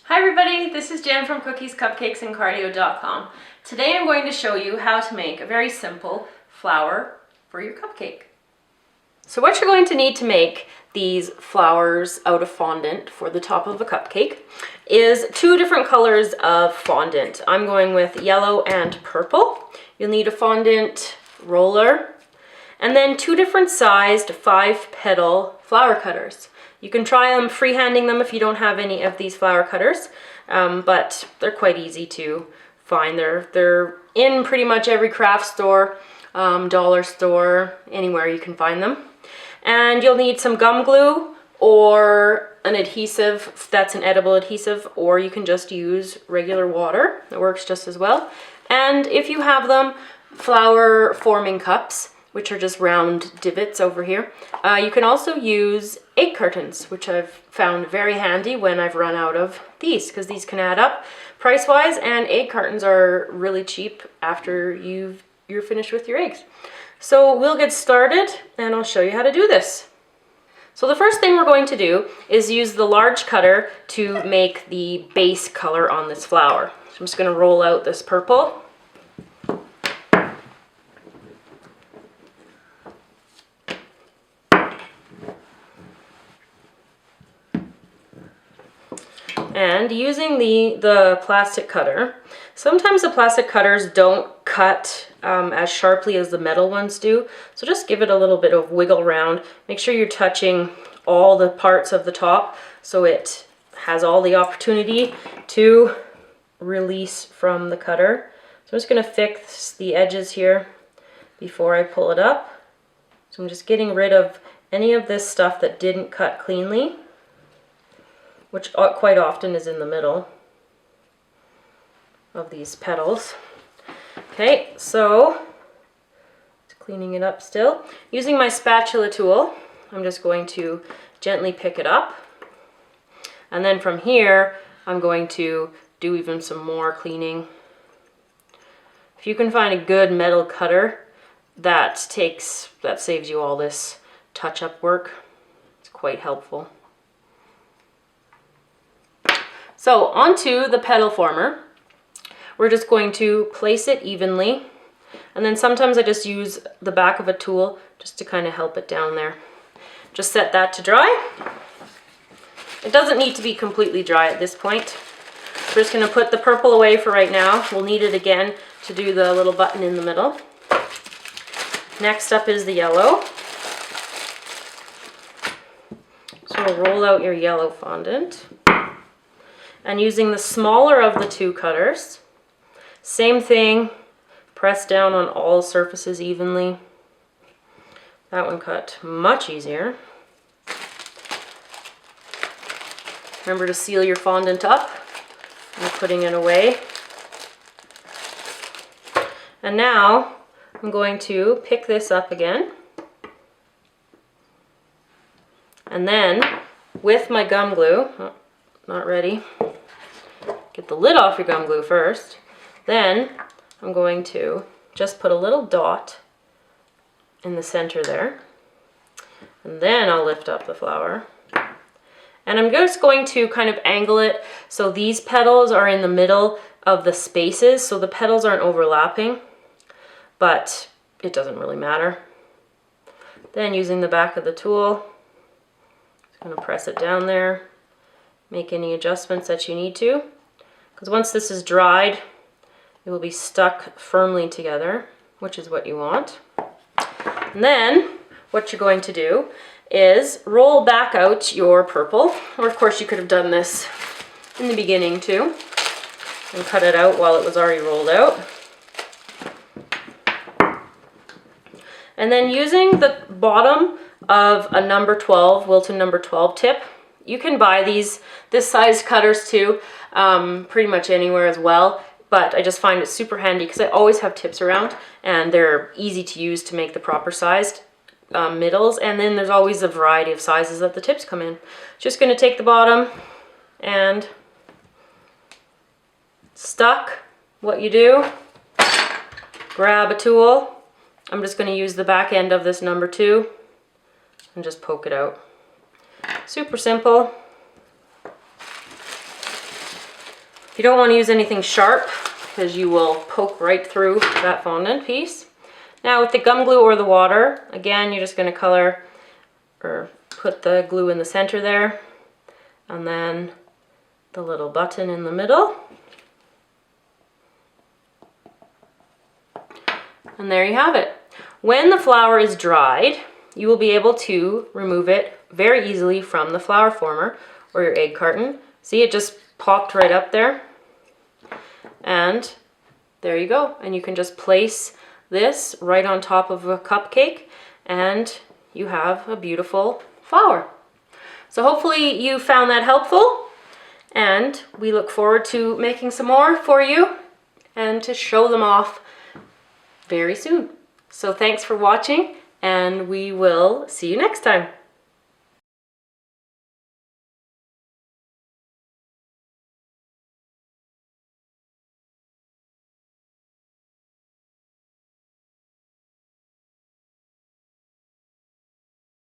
Hi everybody, this is Jen from Cookies, Cupcakes, and Cardio.com. Today I'm going to show you how to make a very simple flower for your cupcake. So what you're going to need to make these flowers out of fondant for the top of a cupcake is two different colors of fondant. I'm going with yellow and purple. You'll need a fondant roller and then two different sized 5-petal flower cutters. You can try them freehanding them if you don't have any of these flower cutters, but they're quite easy to find. They're in pretty much every craft store, dollar store, anywhere you can find them. And you'll need some gum glue or an adhesive that's an edible adhesive, or you can just use regular water. It works just as well. And if you have them, flower forming cups, which are just round divots over here. You can also use egg cartons, which I've found very handy when I've run out of these, because these can add up price-wise, and egg cartons are really cheap after you're finished with your eggs. So we'll get started, and I'll show you how to do this. So the first thing we're going to do is use the large cutter to make the base color on this flower. So I'm just going to roll out this purple. And using the plastic cutter, sometimes the plastic cutters don't cut as sharply as the metal ones do, so just give it a little bit of wiggle around. Make sure you're touching all the parts of the top so it has all the opportunity to release from the cutter. So I'm just going to fix the edges here before I pull it up. So I'm just getting rid of any of this stuff that didn't cut cleanly, which quite often is in the middle of these petals. Okay, so cleaning it up still. Using my spatula tool, I'm just going to gently pick it up. And then from here, I'm going to do even some more cleaning. If you can find a good metal cutter, that saves you all this touch-up work. It's quite helpful. So onto the petal former, we're just going to place it evenly, and then sometimes I just use the back of a tool just to kind of help it down there. Just set that to dry. It doesn't need to be completely dry at this point. We're just going to put the purple away for right now. We'll need it again to do the little button in the middle. Next up is the yellow. So we'll roll out your yellow fondant. And using the smaller of the two cutters, same thing, press down on all surfaces evenly. That one cut much easier. Remember to seal your fondant up and putting it away. And now I'm going to pick this up again. And then with my gum glue, not ready. Get the lid off your gum glue first. Then I'm going to just put a little dot in the center there. And then I'll lift up the flower. And I'm just going to kind of angle it so these petals are in the middle of the spaces, so the petals aren't overlapping, but it doesn't really matter. Then using the back of the tool, I'm going to press it down there. Make any adjustments that you need to, because once this is dried, it will be stuck firmly together, which is what you want. And then what you're going to do is roll back out your purple, or of course you could have done this in the beginning too, and cut it out while it was already rolled out. And then using the bottom of a number 12, Wilton number 12 tip, you can buy this size cutters too, pretty much anywhere as well, but I just find it super handy because I always have tips around and they're easy to use to make the proper sized middles, and then there's always a variety of sizes that the tips come in. Just going to take the bottom and stuck. What you do, grab a tool. I'm just going to use the back end of this number 2 and just poke it out. Super simple. You don't want to use anything sharp because you will poke right through that fondant piece. Now with the gum glue or the water, again, you're just going to color or put the glue in the center there, and then the little button in the middle. And there you have it. When the flour is dried, you will be able to remove it very easily from the flour former or your egg carton. See, it just popped right up there. And there you go. And you can just place this right on top of a cupcake and you have a beautiful flower. So hopefully you found that helpful, and we look forward to making some more for you and to show them off very soon. So thanks for watching, and we will see you next time.